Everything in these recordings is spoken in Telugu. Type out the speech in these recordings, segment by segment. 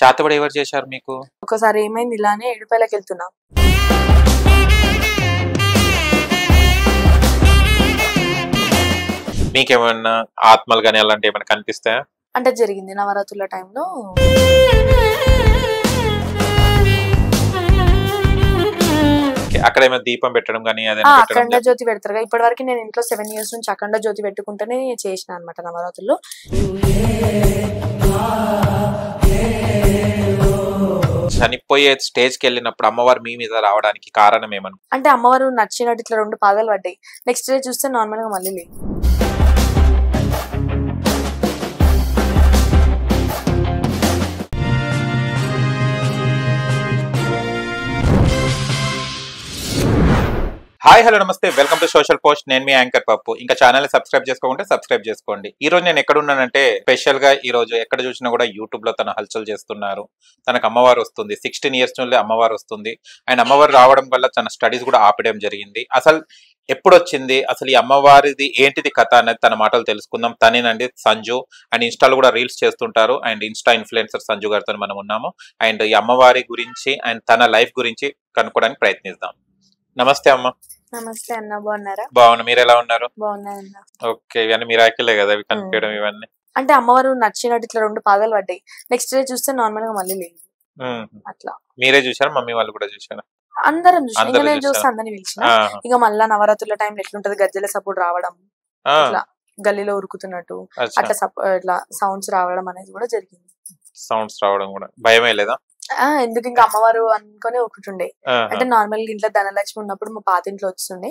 చేతబడి ఎవరు చేశారు మీకు? ఒకసారి ఏమైంది, ఇలానే ఏడుపాయలకి వెళ్తున్నా. మీకేమన్నా ఆత్మలు గానీ అలాంటివి ఏమైనా కనిపిస్తాయా? అంటే జరిగింది నవరాత్రుల టైంలో. అక్కడ ఏమైనా దీపం పెట్టడం గానీ అఖండ జ్యోతి పెడతారు. ఇప్పటి వరకు నేను ఇంట్లో 7 years నుంచి అఖండ జ్యోతి పెట్టుకుంటేనే చేసిన అనమాట నవరాత్రులు. చనిపోయే స్టేజ్ కి వెళ్ళినప్పుడు అమ్మవారు మీ మీద రావడానికి కారణం ఏమని? అంటే అమ్మవారు నచ్చినట్టు ఇట్లా 2 పాదాలు పడ్డాయి. నెక్స్ట్ డే చూస్తే నార్మల్ గా మళ్ళీ లేదు. హాయ్ హలో నమస్తే, వెల్కమ్ టు సోషల్ పోస్ట్. నేను మీ యాంకర్ పప్పు. ఇంకా ఛానల్ ని సబ్స్క్రైబ్ చేసుకోకుంటే సబ్స్క్రైబ్ చేసుకోండి. ఈ రోజు నేను ఎక్కడ ఉన్నానంటే, స్పెషల్ గా ఈ రోజు ఎక్కడ చూసినా కూడా యూట్యూబ్ లో తన హల్చల్ చేస్తున్నారు. తనకు అమ్మవారు వస్తుంది, 16 years నుండి అమ్మవారు వస్తుంది. అండ్ అమ్మవారు రావడం వల్ల తన స్టడీస్ కూడా ఆపడం జరిగింది. అసలు ఎప్పుడు వచ్చింది, అసలు ఈ అమ్మవారిది ఏంటిది కథ అనేది తన మాటలు తెలుసుకుందాం. తనేనండి సంజు. అండ్ ఇన్స్టాలో కూడా రీల్స్ చేస్తుంటారు. అండ్ ఇన్స్టా ఇన్ఫ్లుయెన్సర్ సంజు గారితో మనం ఉన్నాము. అండ్ ఈ అమ్మవారి గురించి అండ్ తన లైఫ్ గురించి కనుక్కోవడానికి ప్రయత్నిద్దాం. నమస్తే అమ్మ. నమస్తే అన్న, బాగున్నారా? బాగున్నా, మీరు ఎలా ఉన్నారు? బాగున్నా. ఓకే, ఇవన్నీ మిరాకిలే కదా ఇవి కనిపించడం ఇవన్నీ. అంటే అమ్మవారు నచ్చినట్టు ఇట్లా 2 పాదాలు పడ్డాయి. నెక్స్ట్ డే చూస్తే నార్మల్ గా మళ్ళీ లేదు. అట్లా మీరే చూసారా? మమ్మీ వాళ్ళు కూడా చూసారా? అందరం చూసాం. ఇంకా నేను చూస్తే అందరిని పిలిచిన. ఇక మళ్ళా నవరాత్రుల టైంలో ఎట్లుంటది, గజ్జల సపోర్ట్ రావడం, ఇట్లా గల్లీలో ఉరుకుతున్నట్టు అట్లా ఇట్లా సౌండ్స్ రావడం అనేది కూడా జరిగింది. సౌండ్స్ రావడం కూడా భయమే లేదా? ఎందుకు, ఇంకా అమ్మవారు అనుకునే ఒకటుండే. అంటే నార్మల్ గా ఇంట్లో ధనలక్ష్మి ఉన్నప్పుడు మా పాత ఇంట్లో వస్తుండే.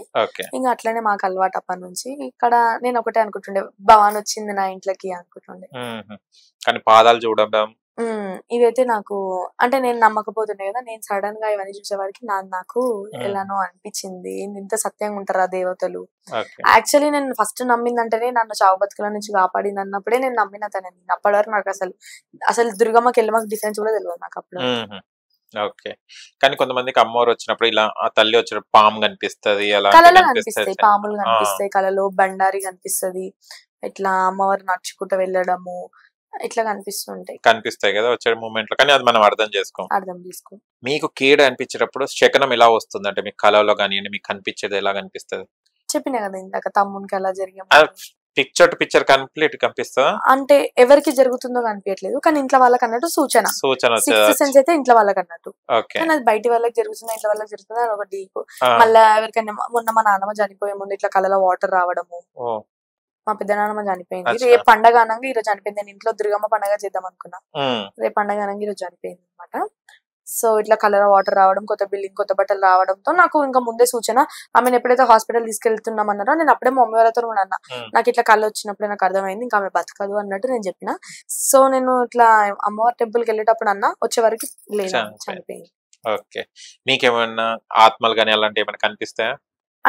ఇంకా అట్లనే మాకు అలవాటు అప్పటి నుంచి. ఇక్కడ నేను ఒకటే అనుకుంటుండే, భవాన్ వచ్చింది నా ఇంట్లోకి అనుకుంటుండే. కానీ పాదాలు చూడడం ఇదైతే నాకు అంటే నేను నమ్మకపోతుండే కదా. నేను సడన్ గా ఇవన్నీ చూసేవారికి నాకు ఎలానో అనిపించింది, ఇంత సత్యంగా ఉంటారా దేవతలు. యాక్చువల్లీ నేను ఫస్ట్ నమ్మిందంటేనే నన్ను చావు బతుకుల నుంచి కాపాడింది అన్నప్పుడే నేను నమ్మిన తనని. అప్పటి వరకు నాకు అసలు దుర్గమ్మకి ఎల్లమ్మకి డిఫరెన్స్ కూడా తెలియదు నాకు అప్పుడు. ఓకే, కానీ కొంతమందికి అమ్మవారు వచ్చినప్పుడు ఇలా ఆ తల్లి వచ్చినప్పుడు పాము కనిపిస్తుంది, కళలో కనిపిస్తాయి, పాములు కనిపిస్తాయి, కళలో బండారి కనిపిస్తుంది, ఇట్లా అమ్మవారు నడుచుకుంటూ వెళ్ళడము ఇట్లా కనిపిస్తాయి కదా వచ్చే మూమెంట్ లో. కానీ అది మనం అర్థం చేసుకో. మీకు కీడ అనిపించేటప్పుడు శకనం ఎలా వస్తుంది అంటే మీకు కళలో కానీ మీకు కనిపించేది ఎలా కనిపిస్తుంది? చెప్పినా కదా ఇందాక, తమ్మునికి ఎలా జరిగింది. పిక్చర్ టు పిక్చర్ కంప్లీట్ కనిపిస్తా అంటే ఎవరికి జరుగుతుందో కనిపించట్లేదు, కానీ ఇంట్లో వాళ్ళకి అన్నట్టు సూచన సెన్స్ అయితే ఇంట్లో వాళ్ళకి అన్నట్టు. కానీ అది బయట వాళ్ళకి జరుగుతుందా ఇంట్లో వాళ్ళకి జరుగుతుందా అని ఒక డీప్. మళ్ళీ ఎవరికైనా మొన్న మా నాన్నమ్మ చనిపోయే ముందు ఇట్లా కళలో వాటర్ రావడము. మా పెద్ద నాన్నమ్మ చనిపోయింది, రేపు పండగ అనగా ఈరోజు చనిపోయింది. నేను ఇంట్లో దుర్గమ్మ పండగ చేద్దాం అనుకున్నా, రేపు పండగ అనగా ఈరోజు చనిపోయింది అనమాట. సో ఇట్లా కలర్ వాటర్ రావడం, కొత్త బిల్డింగ్, కొత్త బట్టలు రావడంతో నాకు ఇంకా ముందే సూచన. ఆమెను ఎప్పుడైతే హాస్పిటల్ తీసుకెళ్తున్నామన్నారో నేను అప్పుడే మమ్మీ వాళ్ళతో కూడా అన్నా, నాకు ఇట్లా కళ్ళు వచ్చినప్పుడు నాకు అర్థమైంది ఇంకా ఆమె బతకదు అన్నట్టు నేను చెప్పిన. సో నేను ఇట్లా అమ్మవారి టెంపుల్ కి వెళ్ళేటప్పుడు అన్నా, వచ్చే వరకు లేదు, చనిపోయింది. ఓకే, మీకేమన్నా ఆత్మలు గానీ అలాంటి ఏమైనా కనిపిస్తాయా?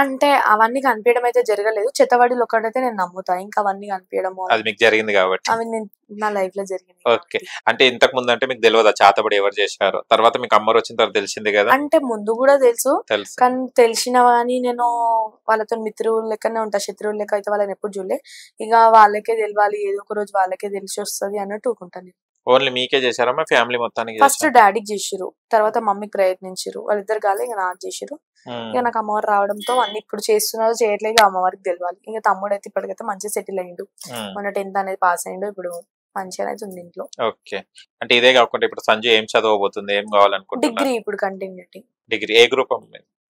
అంటే అవన్నీ కనిపించడం అయితే జరగలేదు. చెత్తవాడిలో ఒకటైతే నేను నమ్ముతా, ఇంకా అవన్నీ కనిపించడము అది మీకు జరిగింది కాబట్టి. అవి నా లైఫ్ లో జరిగింది. ఓకే, అంటే ఇంతకు ముందు అంటే మీకు తెలియదా చేతబడి ఎవరు చేశారు? తర్వాత మీకు అమ్మవారు వచ్చిన తర్వాత తెలిసింది కదా. అంటే ముందు కూడా తెలుసు, కానీ తెలిసిన కానీ నేను వాళ్ళతో మిత్రులు లెక్కనే ఉంటా, శత్రువులు లెక్క అయితే వాళ్ళని ఎప్పుడు చూడలే. ఇక వాళ్ళకే తెలియాలి, ఏదో ఒక రోజు వాళ్ళకే తెలిసి వస్తుంది అన్నట్టు ఊకుంటాను. ఓన్లీ మీకే చేశారా మా ఫ్యామిలీ మొత్తానికి? ఫస్ట్ డాడీకి చేసిరు, తర్వాత మమ్మీకి ప్రయత్నించారు, వాళ్ళిద్దరు కాలే ఇక నాకు చేసిరు. ఇక నాకు అమ్మవారు రావడంతో అన్ని ఇప్పుడు చేస్తున్నారు చేయట్లేదు అమ్మవారికి తెలియాలి. ఇంకా తమ్ముడు అయితే ఇప్పటికైతే మంచిగా సెటిల్ అయ్యిండు, మొన్న 10th అనేది పాస్ అయ్యిండు, ఇప్పుడు మంచిగా అయితే ఉంది ఇంట్లో. ఓకే, అంటే ఇదే కాకుండా ఇప్పుడు సంజయ్ ఏం చదవబోతుంది, ఏం కావాలనుకుంటున్నా? డిగ్రీ ఇప్పుడు కంటిన్యూటీ. డిగ్రీ ఏ గ్రూప్?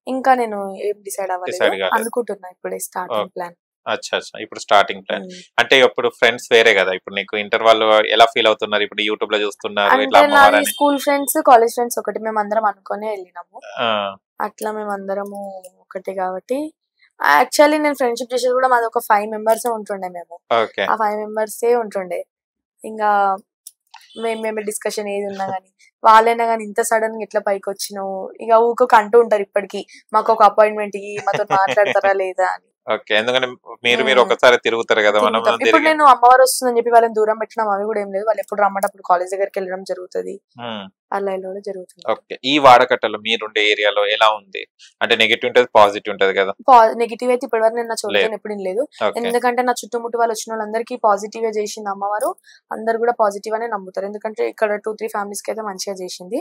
ఇంకా నేను ఏం డిసైడ్ అవ్వలేదు, అనుకుంటున్నా ఇప్పుడే స్టార్టింగ్ ప్లాన్. అచ్చా, ఇప్పుడు స్టార్టింగ్ ప్లాన్. అంటే ఇప్పుడు ఫ్రెండ్స్ వేరే కదా, ఇప్పుడు నీకు ఇంటర్ వాళ్ళు ఎలా ఫీల్ అవుతున్నారు? ఇప్పుడు యూట్యూబ్ లో చూస్తున్నారు ఇట్లా అమ్మవారని. స్కూల్ ఫ్రెండ్స్, కాలేజ్ ఫ్రెండ్స్ ఒకటి, మేము అందరం అనుకునే వెళ్ళినాము. అట్లా మేము అందరము ఒకటి కాబట్టి యాక్చువల్లీ నేను ఫ్రెండ్షిప్ చేసేది కూడా మాది ఒక 5 members ఉంటుండే. మేము ఆ 5 members ఉంటుండే. ఇంకా మేము డిస్కషన్ ఏది ఉన్నా గానీ వాళ్ళైనా గానీ ఇంత సడన్ గా ఎట్లా పైకి వచ్చినావు, ఇక ఊకొక అంటూ ఉంటారు ఇప్పటికి, మాకు ఒక అపాయింట్మెంట్ ఇయ్యి, మాతో మాట్లాడతారా లేదా అని. ఓకే. ఎందుకంటే మీరు ఒకసారి తిరుగుతారు కదా మనం. ఇప్పుడు నేను అమ్మవారు వస్తుందని చెప్పి వాళ్ళని దూరం పెట్టినాం అవి కూడా ఏం లేదు. వాళ్ళు ఎప్పుడు రమ్మంటే కాలేజ్ దగ్గరికి వెళ్ళడం జరుగుతుంది. అలా ఇలా కూడా జరుగుతుంది. ఓకే. ఈ వాడకట్టలో మీరుండే ఏరియాలో ఎలా ఉంది? అంటే నెగటివ్ ఉంటది, పాజిటివ్ ఉంటది కదా? నెగిటివ్ అయితే ఇప్పటివరకు నేను నా చోటుతో ఎప్పుడు లేదు. ఎందుకంటే నా చుట్టుముట్టు వాళ్ళు వచ్చిన వాళ్ళందరికీ పాజిటివ్ గా చేసింది అమ్మవారు. అందరు కూడా పాజిటివ్ అనే నమ్ముతారు. ఎందుకంటే ఇక్కడ 2-3 ఫ్యామిలీస్ కి అయితే మంచిగా చేసింది.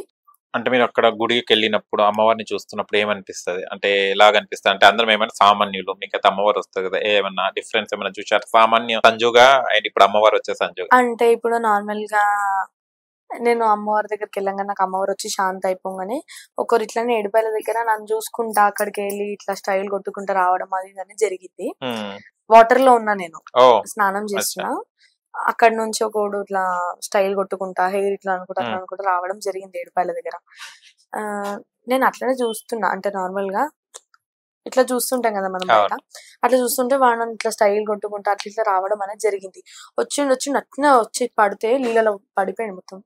అంటే మీరు అక్కడ గుడికి వెళ్ళినప్పుడు అమ్మవారిని చూస్తున్నప్పుడు ఏమనిపిస్తుంది? అంటే ఎలాగనిపిస్తుంది? అంటే అందరం ఏమైనా సామాన్యులు, మీకు అమ్మవారు వస్తుంది కదా, ఏమన్నా డిఫరెన్స్ ఏమైనా చూసారు? సామాన్య సంజుగా అండ్ ఇప్పుడు అమ్మవారు వచ్చే సంజుగా. అంటే ఇప్పుడు నార్మల్ గా నేను అమ్మవారి దగ్గరికి వెళ్ళంగా నాకు అమ్మవారు వచ్చి శాంతి అయిపోగానే ఒకరు ఇట్లానే ఏడుపాయల దగ్గర నన్ను చూసుకుంటా అక్కడికి వెళ్ళి ఇట్లా స్టైల్ కొట్టుకుంటా రావడం అది జరిగింది. వాటర్ లో ఉన్నా నేను స్నానం చేస్తున్నా, అక్కడ నుంచి ఒకడు ఇట్లా స్టైల్ కొట్టుకుంటా హెయిర్ ఇట్లా అనుకుంటా రావడం జరిగింది ఏడుపాయల దగ్గర. నేను అట్లనే చూస్తున్నా, అంటే నార్మల్ గా ఇట్లా చూస్తుంటాం కదా మనం బయట, అట్లా చూస్తుంటే వాడు ఇట్లా స్టైల్ కొట్టుకుంటా అట్లా ఇట్లా రావడం అనేది జరిగింది. వచ్చి అట్నే వచ్చి పడితే నీళ్ళలో పడిపోయింది మొత్తం.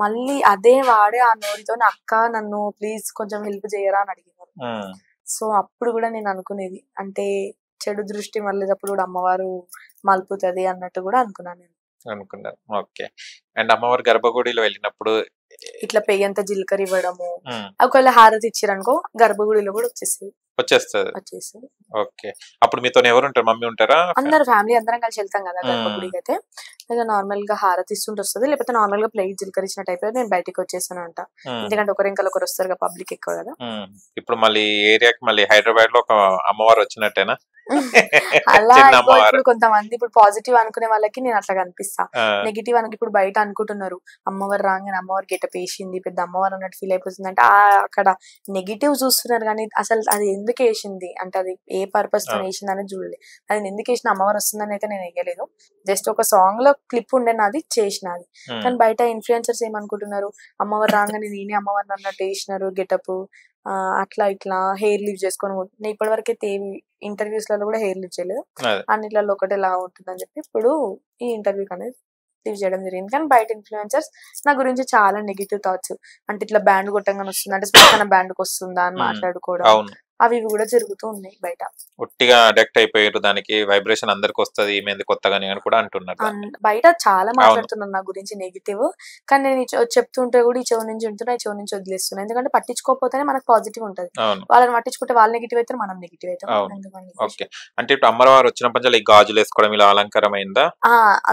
మళ్ళీ అదే వాడే ఆ నోటితో అక్క నన్ను ప్లీజ్ కొంచెం హెల్ప్ చేయరా అని అడిగినారు. సో అప్పుడు కూడా నేను అనుకునేది అంటే చెడు దృష్టి మళ్ళేటప్పుడు కూడా అమ్మవారు మలుపుతుంది అన్నట్టు కూడా అనుకున్నాను నేను. అనుకున్నారు. ఓకే. అండ్ అమ్మవారి గర్భగుడిలో వెళ్ళినప్పుడు ఇట్లా పెయ్యంత జీలకర్ర ఇవ్వడము, ఒకవేళ హారతి ఇచ్చారనుకో గర్భగుడిలో కూడా వచ్చేస్తుంది. ఓకే. అప్పుడు మీతో ఎవరు ఉంటారు? మమ్మీ ఉంటారా? అందరు ఫ్యామిలీ అందరం కలిసి వెళ్తాం కదా గర్భగుడికి అయితే. ఇక నార్మల్ గా హారతి ఇస్తుంటే వస్తుంది, లేకపోతే నార్మల్ గా ప్లేట్ జీలకర్ర ఇచ్చినట్టు అయిపోయి నేను బయటకి వచ్చేసాను అంట. ఎందుకంటే ఒకరు వస్తారు కదా పబ్లిక్ ఎక్కువ కదా. ఇప్పుడు మళ్ళీ ఏరియాకి మళ్ళీ హైదరాబాద్ లో ఒక అమ్మవారు వచ్చినట్టేనా? అలా ఇప్పుడు కొంతమంది ఇప్పుడు పాజిటివ్ అనుకునే వాళ్ళకి నేను అట్లా కనిపిస్తా, నెగిటివ్ అనుకు ఇప్పుడు బయట అనుకుంటున్నారు అమ్మవారు రాగానే అమ్మవారు గెటప్ వేసింది పెద్ద అమ్మవారు అన్నట్టు ఫీల్ అయిపోతుంది అంటే అక్కడ నెగిటివ్ చూస్తున్నారు కానీ అసలు అది ఎందుకు వేసింది అంటే అది ఏ పర్పస్ తో వేసింది అనేది చూడలేదు. అది ఎందుకు వేసిన అమ్మవారు వస్తుందని అయితే నేను వేయలేదు, జస్ట్ ఒక సాంగ్ లో క్లిప్ ఉండే నాది చేసినది. కానీ బయట ఇన్ఫ్లుయెన్సర్స్ ఏమనుకుంటున్నారు అమ్మవారు రాగానే నేనే అమ్మవారిని అన్నట్టు వేసినారు గెటప్, అట్లా ఇట్లా హెయిర్ లీవ్ చేసుకొని. నేను ఇప్పటి వరకు అయితే ఇంటర్వ్యూస్ లలో కూడా హెయిర్ లీవ్ చేయలేదు, అన్నిట్లలో ఒకటి ఎలా ఉంటుందని చెప్పి ఇప్పుడు ఈ ఇంటర్వ్యూ అనేది లీవ్ చేయడం జరిగింది. కానీ బయట ఇన్ఫ్లుయెన్సర్స్ నా గురించి చాలా నెగిటివ్ థాట్స్, అంటే ఇట్లా బ్యాండ్ కొట్టంగానే వస్తుంది అంటే స్పెషల్ బ్యాండ్ కి వస్తుందా అని మాట్లాడుకోవడం అవి కూడా జరుగుతూ ఉన్నాయి బయట. ఒట్టిగా అడాక్ట్ అయిపోయారు దానికి, వైబ్రేషన్ అందరికి వస్తుంది ఈమె కొత్తగానే అని కూడా అంటున్నారు. బయట చాలా మాట్లాడుతున్నారు నా గురించి నెగిటివ్, కానీ నేను చెప్తుంటే కూడా ఈ చెవి నుంచి ఉంటున్నా ఈ చెవి నుంచి వదిలేస్తున్నా. ఎందుకంటే పట్టించుకోకపోతేనే మనకు పాజిటివ్ ఉంటది, వాళ్ళని పట్టించుకుంటే వాళ్ళు నెగిటివ్ అయితే మనం నెగిటివ్ అవుతాం. ఓకే. అంటే ఇప్పుడు అమ్మవారు వచ్చినప్పుడు ఈ గాజులు వేసుకోవడం ఇలా అలంకారం అయిందా?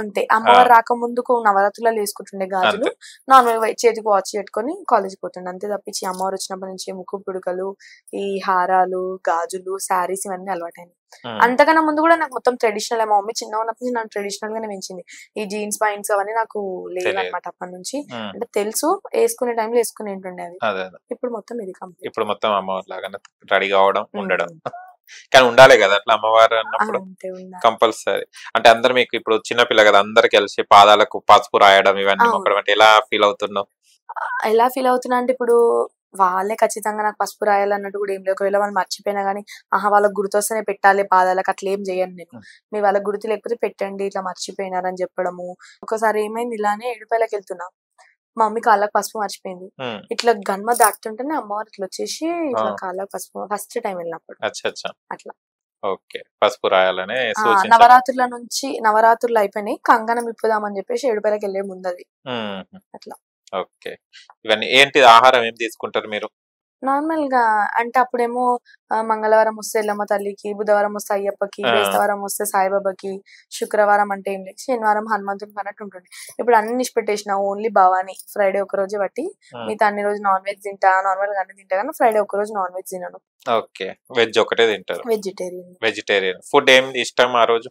అంతే, అమ్మవారు రాక ముందుకు నవరాత్రులలో వేసుకుంటుండే గాజులు, నార్మల్ చేతికి వాచ్ పెట్టుకొని కాలేజ్ పోతుండే, అంతే తప్పించి అమ్మవారు వచ్చినప్పటి నుంచి ముక్కు పుడకలు ఈ హారాలు గాజులు శారీస్ ఇవన్నీ అలవాటైంది. అంతకన్నా ముందు కూడా నాకు మొత్తం ట్రెడిషనల్, మా మమ్మీ చిన్న ఉన్నప్పటి నుంచి నాకు ట్రెడిషనల్ గానే పెంచింది. ఈ జీన్స్ పాయింట్స్ అవన్నీ నాకు లేవన్నమాట అప్పటి నుంచి, అంటే తెలుసు వేసుకునే టైంలో వేసుకుని ఉంటుండే అవి. ఇప్పుడు మొత్తం ఇది కంప్లీట్, ఇప్పుడు మొత్తం అమ్మవారి లాగా రెడీ కావడం ఉండడం. కానీ ఉండాలి కదా అట్లా అమ్మవారు అన్నప్పుడు కంపల్సరీ. అంటే అందరు మీకు ఇప్పుడు చిన్నపిల్ల కదా అందరు కలిసి పాదాలకు పసుపు రాయడం ఇవన్నీ మొక్కడం అంటే ఎలా ఫీల్ అవుతున్నావు? ఎలా ఫీల్ అవుతున్నా అంటే ఇప్పుడు వాళ్ళే ఖచ్చితంగా నాకు పసుపు రాయాలన్నట్టు కూడా ఏం లేదు. ఒకవేళ వాళ్ళు మర్చిపోయినా గానీ వాళ్ళకి గుర్తొస్తేనే పెట్టాలి పాదాలకు, అట్లా ఏం చేయను నేను. మీ వాళ్ళకి గుర్తు లేకపోతే పెట్టండి ఇట్లా మర్చిపోయినారని చెప్పడము. ఒకసారి ఏమైంది ఇలానే ఏడుపాయలకు వెళ్తున్నా, మా మమ్మీ కాళ్ళకి పసుపు మర్చిపోయింది, ఇట్లా గన్మ దాటుతుంటేనే అమ్మవారు ఇట్లా వచ్చేసి ఇట్లా కాళ్ళకి పసుపు ఫస్ట్ టైం వెళ్ళినప్పుడు అట్లా. ఓకే, పసుపు రాయాలనే నవరాత్రులు అయిపోయినాయి, కంగనం ఇప్పుదామని చెప్పేసి ఏడుపాయలకు వెళ్ళే ముందు అది అట్లా. ఓకే. ఇవన్నీ ఏంటి ఆహారం ఏం తీసుకుంటారు మీరు? నార్మల్ గా అంటే అప్పుడేమో మంగళవారం వస్తే ఎల్లమ్మ తల్లికి, బుధవారం వస్తే అయ్యప్పకి, బేస్తవారం వస్తే సాయిబాబాకి, శుక్రవారం అంటే ఏం లేదు, శనివారం హనుమంతుడికి అన్నట్టు ఉంటుంది. ఇప్పుడు అన్ని పెట్టేసిన ఓన్లీ భవానీ ఫ్రైడే ఒక రోజు బట్టి, మిగతా అన్ని రోజు నాన్ వెజ్ తింటా, నార్మల్ గా అన్ని తింటా కానీ ఫ్రైడే ఒక రోజు నాన్ వెజ్ తినను. ఓకే, వెజ్ ఒకటే తింటారు? వెజిటేరియన్ ఫుడ్ ఏం ఇష్టం ఆ రోజు?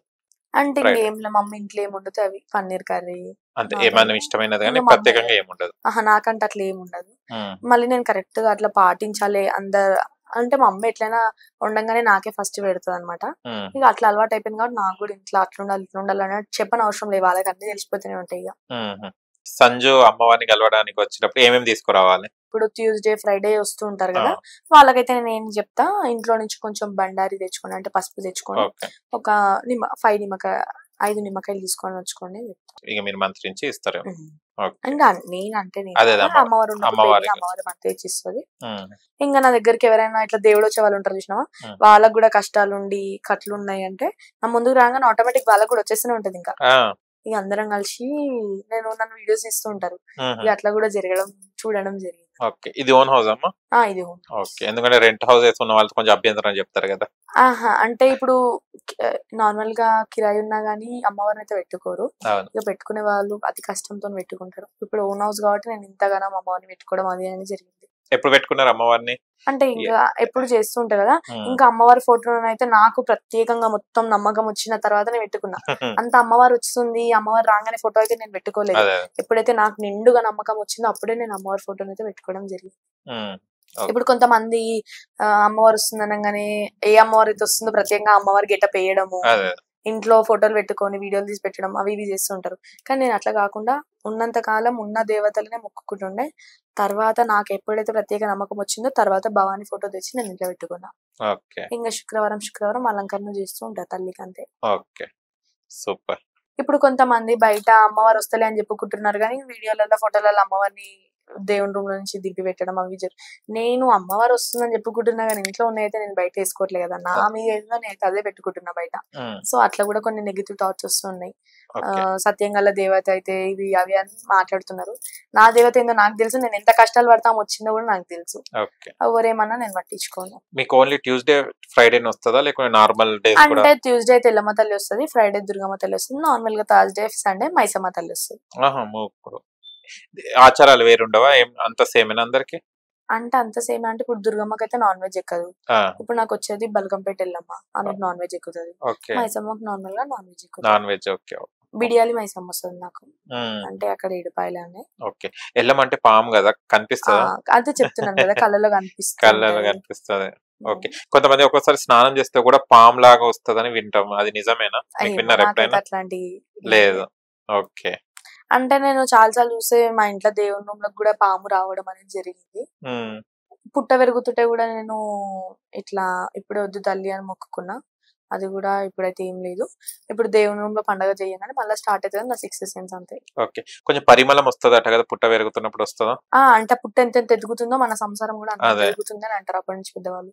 అంటే ఇంకేం మమ్మీ ఇంట్లో ఏమి ఉండదు, అవి పన్నీర్ కర్రీ అంటే ఏమైనా ఇష్టమైనది కానీ ప్రత్యేకంగా ఏముండదు. నాకంటే అట్లా ఏముండదు. మళ్ళీ నేను కరెక్ట్ గా అట్లా పాటించాలి అందరు అంటే మా అమ్మ ఎట్లయినా వండంగానే నాకే ఫస్ట్ పెడుతుంది అనమాట. ఇక అట్లా అలవాటు అయిపోయింది కాబట్టి నాకు కూడా ఇంట్లో అట్లా ఉండాలి ఇట్లా ఉండాలి అన్నట్టు చెప్పని అవసరం లేదు, వాళ్ళకి అన్ని తెలిసిపోతూనే ఉంటాయి. ఇక సంజు అమ్మవారిని కలవడానికి వచ్చినప్పుడు ఏమేమి తీసుకురావాలి? ఇప్పుడు ట్యూస్డే ఫ్రైడే వస్తూ ఉంటారు కదా, వాళ్ళకైతే నేను ఏం చెప్తా, ఇంట్లో నుంచి కొంచెం బండారి తెచ్చుకోండి అంటే పసుపు తెచ్చుకోండి, ఒక 5 నిమ్మకాయ 5 నిమ్మకాయలు తీసుకొని వచ్చుకోండి. ఇక మీరు మంత్రి నుంచి ఇస్తారు. ఇంకా నేను అంటే అమ్మవారు అమ్మవారి మంత్రి ఇచ్చి ఇస్తుంది. ఇంకా నా దగ్గరికి ఎవరైనా ఇట్లా దేవుడు వచ్చే వాళ్ళు ఉంటారు చూసినావా, వాళ్ళకి కూడా కష్టాలు ఉండి కట్లు ఉన్నాయి అంటే నా ముందుకు రాగానే ఆటోమేటిక్ వాళ్ళకి కూడా వచ్చేస్తూనే ఉంటది. ఇంకా ఇక అందరం కలిసి నన్ను వీడియోస్ ఇస్తూ ఉంటారు. ఇక అట్లా కూడా చూడడం జరిగింది. ఓకే, ఇది ఓన్ హౌస్ అమ్మా? ఇది ఓన్. ఓకే, ఎందుకంటే రెంట్ హౌసెస్ ఉన్న వాళ్ళు కొంచెం అభ్యంతరం చెప్తారు కదా. అంటే ఇప్పుడు నార్మల్ గా కిరాయి ఉన్నా గానీ అమ్మవారిని అయితే పెట్టుకోరు. ఇక పెట్టుకునే వాళ్ళు అతి కష్టంతో పెట్టుకుంటారు. ఇప్పుడు ఓన్ హౌస్ కాబట్టి నేను ఇంతగానో అమ్మవారిని పెట్టుకోవడం అది అని జరిగింది. ఎప్పుడు పెట్టుకున్నారు అమ్మవారిని? అంటే ఇంకా ఎప్పుడు చేస్తుంటా కదా, ఇంకా అమ్మవారి ఫోటోనైతే నాకు ప్రత్యేకంగా మొత్తం నమ్మకం వచ్చిన తర్వాత నేను పెట్టుకున్నా. అంత అమ్మవారు వస్తుంది, అమ్మవారు రాగానే ఫోటో అయితే నేను పెట్టుకోలేదు. ఎప్పుడైతే నాకు నిండుగా నమ్మకం వచ్చిందో అప్పుడే నేను అమ్మవారి ఫోటోని అయితే పెట్టుకోవడం జరిగింది. ఇప్పుడు కొంతమంది అమ్మవారు వస్తుంది అనగానే ఏ అమ్మవారు అయితే వస్తుందో ప్రత్యేకంగా అమ్మవారి గెటప్ వేయడము, ఇంట్లో ఫోటోలు పెట్టుకొని వీడియోలు తీసి పెట్టడం అవి ఇవి చేస్తుంటారు. కానీ నేను అట్లా కాకుండా ఉన్నంత కాలం ఉన్న దేవతలనే మొక్కుకుంటుండే. తర్వాత నాకు ఎప్పుడైతే ప్రత్యేక నమ్మకం వచ్చిందో తర్వాత భవానీ ఫోటో తెచ్చి నేను ఇంట్లో పెట్టుకున్నా. ఇంకా శుక్రవారం అలంకరణ చేస్తూ ఉంటారు తల్లికి, అంతే. సూపర్. ఇప్పుడు కొంతమంది బయట అమ్మవారు వస్తలే అని చెప్పుకుంటున్నారు కానీ వీడియోలలో ఫోటోలలో అమ్మవారిని దేవుని రూమ్ నుంచి దింపి పెట్టడం అవి నేను అమ్మవారు వస్తుందని చెప్పుకుంటున్నా కానీ ఇంట్లో ఉన్నాయితే నేను బయట వేసుకోవట్లేదు కదా, నా మీద నేను అదే పెట్టుకుంటున్నా బయట. సో అట్లా కూడా కొన్ని నెగిటివ్ థాట్స్ వస్తున్నాయి. సత్యంగల దేవత అయితే ఇవి అవి అని మాట్లాడుతున్నారు. నా దేవత ఏందో నాకు తెలుసు, నేను ఎంత కష్టాలు పడతాం వచ్చిందో కూడా నాకు తెలుసు. ఎవరేమన్నా నేను పట్టించుకోను. మీకు ఓన్లీ ట్యూస్డే ఫ్రైడే వస్తుందా లేకపోతే నార్మల్ డే? అంటే ట్యూస్డే అయితే ఎల్లమ్మ తల్లి వస్తుంది, ఫ్రైడే దుర్గమ్మ తల్లి వస్తుంది, నార్మల్ గా థర్స్డే సండే మైసమ్మ తల్లి వస్తుంది. ఆచారాలు వేరుండవా? అంత సేమేనా అందరికి? అంటే అంత సేమ్ అంటే ఇప్పుడు దుర్గమ్మకి అయితే నాన్ వెజ్ ఎక్కదు. ఇప్పుడు నాకు వచ్చేది బల్కంపేట ఎల్లమ్మ, ఆమెకు నాన్ వెజ్ ఎక్కుతుంది. మైసమ్మకి నార్మల్ గా నాన్ వెజ్ ఎక్కుతుంది. బిడియాలి మైసమ్మ వస్తుంది నాకు, అంటే అక్కడ ఏడుపాయలనే. ఎల్లమ్మ అంటే పాము కదా, కనిపిస్తుందా? అదే చెప్తున్నాను కదా, కళ్ళలో కనిపిస్తుంది. ఓకే, కొంతమంది ఒక్కోసారి స్నానం చేస్తే కూడా పాము లాగా వస్తుందని వింటాం, అది నిజమేనా? విన్నారా ఎప్పుడైనా? అట్లాంటి లేదు. ఓకే, అంటే నేను చాలా చూస్తే మా ఇంట్లో దేవుని రూమ్ లో కూడా పాము రావడం అనేది జరిగింది. పుట్ట పెరుగుతుంటే కూడా నేను ఇట్లా ఇప్పుడే వద్దు తల్లి అని మొక్కుకున్నా, అది కూడా ఇప్పుడైతే ఏం లేదు. ఇప్పుడు దేవుని రూమ్ లో పండుగ చేయగానే మళ్ళీ స్టార్ట్ అవుతుంది నా 6th సెన్స్, అంతే. ఓకే, కొంచెం పరిమళం వస్తుంది అట కదా పుట్ట పెరుగుతున్నప్పుడు, వస్తుందా? అంటే పుట్ట ఎంత ఎదుగుతుందో మన సంసారం కూడా అంత ఎదుగుతుంది అని అంటారు అప్పటి నుంచి పెద్దవాళ్ళు.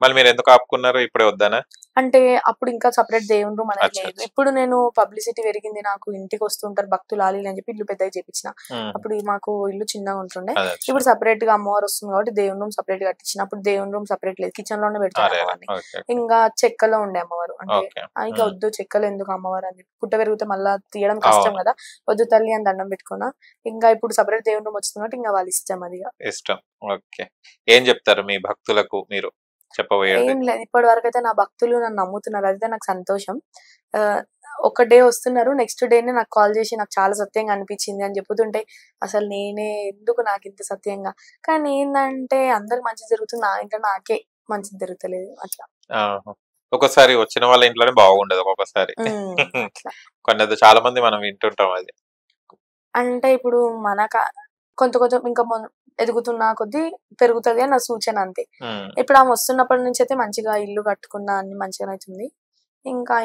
మళ్ళీ మీరు ఎందుకు ఆపుకున్నారు? ఇప్పుడే వద్దానా? అంటే అప్పుడు ఇంకా సపరేట్ దేవుని రూమ్ అనేది లేదు. ఇప్పుడు నేను పబ్లిసిటీ పెరిగింది, నాకు ఇంటికి వస్తుంటారు భక్తులు ఆలి అని చెప్పి ఇల్లు పెద్దగా చేపించిన. అప్పుడు మాకు ఇల్లు చిన్నగా ఉంటుండే, ఇప్పుడు సపరేట్ గా అమ్మవారు వస్తుంది కాబట్టి దేవుని రూమ్ సపరేట్ గా కట్టించిన. అప్పుడు దేవుని రూమ్ సపరేట్ లేదు, కిచెన్ లోనే పెడతారు అమ్మవారిని. ఇంకా చెక్కలో ఉండే అమ్మవారు, అంటే ఇంకా వద్దు చెక్కలు ఎందుకు అమ్మవారు అని చెప్పి, పుట్ట పెరిగితే మళ్ళా తీయడం కష్టం కదా, వద్దు తల్లి అని దండం పెట్టుకున్నా. ఇంకా ఇప్పుడు సపరేట్ దేవుని రూమ్ వచ్చింది కాబట్టి ఇంకా వాళ్ళ ఇష్టం, అది ఇష్టం. ఓకే, ఏం చెప్తారు మీ భక్తులకు మీరు చెప్పబోయేది? ఏం లేదు, ఇప్పటి వరకు అయితే నా భక్తులు నన్ను నమ్ముతున్నారు, అదైతే నాకు సంతోషం. ఒక డే వస్తున్నారు, నెక్స్ట్ డేనే నాకు కాల్ చేసి నాకు చాలా సత్యంగా అనిపించింది అని చెప్పుతుంటే అసలు నేనే ఎందుకు నాకు ఇంత సత్యంగా. కానీ ఏంటంటే అందరికి మంచి జరుగుతుంది, నా ఇంట్లో నాకే మంచి జరుగుతలేదు. అట్లా ఒక్కొక్కసారి వచ్చిన వాళ్ళ ఇంట్లోనే బాగుండదు, ఒక్కొక్కసారి కొన్ని చాలా మంది మనం వింటుంటాం. అది అంటే ఇప్పుడు కొంచెం ఇంకా ఎదుగుతున్నా కొద్దీ పెరుగుతుంది అని నా సూచన, అంతే. ఇప్పుడు ఆమె వస్తున్నప్పటి నుంచి అయితే మంచిగా ఇల్లు కట్టుకున్నా, అన్ని మంచిగానే అవుతుంది. ఇంకా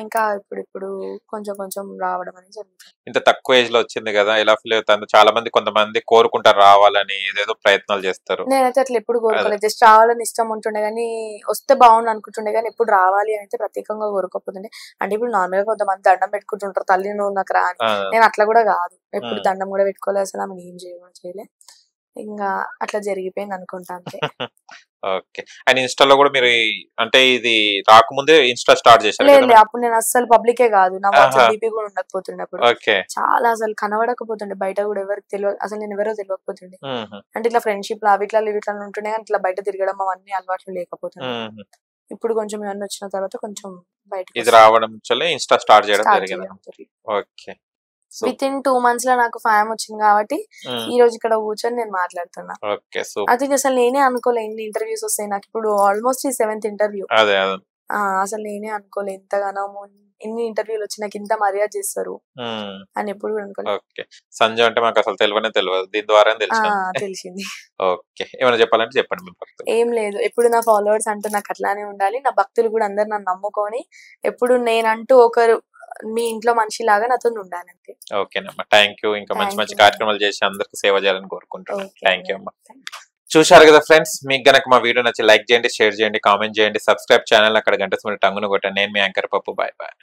ఇప్పుడు కొంచెం రావడం అనేది జరుగుతుంది. ఇంత తక్కువ ఏజ్ లో వచ్చింది కదా, ఎలా ఫీల్ అవుతుంది? చాలా మంది కొంతమంది కోరుకుంటారు రావాలని, ఏదేదో ప్రయత్నాలు చేస్తారు. నేనైతే అట్లా ఎప్పుడు కోరుకోలేదు, జస్ట్ రావాలని ఇష్టం ఉంటుండే కానీ, వస్తే బాగుండు అనుకుంటుండే కానీ ఎప్పుడు రావాలి అని అయితే ప్రత్యేకంగా కోరుకోకపోతుండే. అంటే ఇప్పుడు నార్మల్ గా కొంతమంది దండం పెట్టుకుంటుంటారు, తల్లి నువ్వు నాకు రా అని. నేను అట్లా కూడా కాదు, ఎప్పుడు దండం కూడా పెట్టుకోలేదు, అసలు ఆమె ఏం చేయలే. ఇంకా అట్లా జరిగిపోయింది అనుకుంటా, అంతే. ఓకే, అండ్ ఇన్స్టాలో కూడా మీరు అంటే ఇది రాకముందే ఇన్స్టా స్టార్ట్ చేశారు? లేదు, అప్పుడు నేను అస్సలు పబ్లికే కాదు, నా వాట్సాప్ డీపీ కూడా ఉండకపోతుండే అప్పుడు. చాలా అసలు కనబడకపోతుండే, బయట కూడా ఎవరికి తెలియదు, అసలు నేను ఎవరో తెలియకపోతుండే. అంటే ఇట్లా ఫ్రెండ్షిప్ అవి ఇట్లా ఉంటుండే కానీ ఇట్లా బయట తిరగడం అవన్నీ అలవాట్లు లేకపోతుండే. ఇప్పుడు కొంచెం ఇవన్నీ వచ్చిన తర్వాత కొంచెం బయట ఇది రావడం ఇన్స్టా స్టార్ట్ చేయడం జరిగింది. ఓకే, వితిన్ 2 months లో నాకు ఫామ్ వచ్చింది కాబట్టి ఈ రోజు ఇక్కడ కూర్చొని నేను మాట్లాడుతున్నా. అది అసలు నేనే అనుకోలే ఇన్ని ఇంటర్వ్యూస్ వస్తాయి నాకు. ఇప్పుడు ఆల్మోస్ట్ ఈ 7th ఇంటర్వ్యూ. అసలు నేనే అనుకోలే ఇంతగానో ఇన్ని ఇంటర్వ్యూలు వచ్చి నాకు ఇంత మర్యాద చేస్తారు అని ఎప్పుడు కూడా అనుకోలేదు. సంజయ్ అంటే మాకు అసలు తెలియదు, దీని ద్వారా తెలిసింది. ఓకే, ఏమైనా చెప్పాలంటే చెప్పండి. ఏం లేదు, ఎప్పుడు నా ఫాలోవర్స్ అంటూ నాకు అట్లానే ఉండాలి, నా భక్తులు కూడా అందరు నన్ను నమ్ముకొని ఎప్పుడు నేనంటూ ఒకరు మీ ఇంట్లో మనిషి లాగా నాతో ఉండాలి అంతే. ఓకేనమ్మా, థ్యాంక్ యూ. ఇంకా మంచి మంచి కార్యక్రమాలు చేసి అందరికి సేవ చేయాలని కోరుకుంటున్నాను. థ్యాంక్ యూ అమ్మా. చూశారు కదా ఫ్రెండ్స్, మీకు గనక మా వీడియో నచ్చి లైక్ చేయండి, షేర్ చేయండి, కామెంట్ చేయండి, సబ్స్క్రైబ్ ఛానల్ అక్కడ గంట టంగును కొట్టండి. నేను మీ యాంకర్ పప్పు. Bye bye.